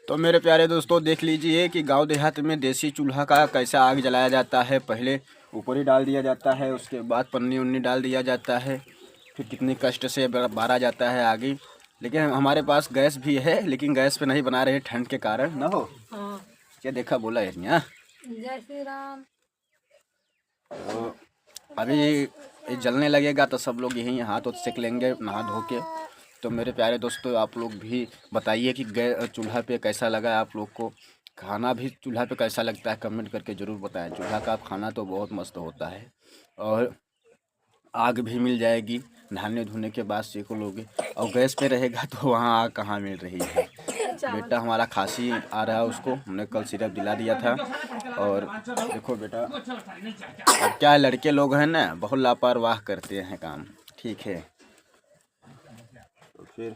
तो मेरे प्यारे दोस्तों देख लीजिए कि गांव देहात में देसी चूल्हा का कैसा आग जलाया जाता है। पहले ऊपर ही डाल दिया जाता है, उसके बाद पन्नी उन्नी डाल दिया जाता है, फिर कितनी कष्ट से बारा जाता है आगे। लेकिन हमारे पास गैस भी है, लेकिन गैस पे नहीं बना रहे ठंड के कारण ना हो। हाँ। क्या देखा बोला है यहाँ। जय श्री राम। तो अभी ये जलने लगेगा तो सब लोग यहीं हाथ उथ सेक लेंगे नहा धो के। तो मेरे प्यारे दोस्तों आप लोग भी बताइए कि चूल्हा पे कैसा लगा आप लोग को, खाना भी चूल्हा पे कैसा लगता है, कमेंट करके ज़रूर बताएं। चूल्हा का खाना तो बहुत मस्त होता है, और आग भी मिल जाएगी, नहाने धोने के बाद सेको लोगे। और गैस पे रहेगा तो वहाँ आग कहाँ मिल रही है। बेटा हमारा खांसी आ रहा है, उसको हमने कल सिरप दिला दिया था। और देखो बेटा, अब क्या है, लड़के लोग हैं ना, बहुत लापरवाह करते हैं काम, ठीक है। तो फिर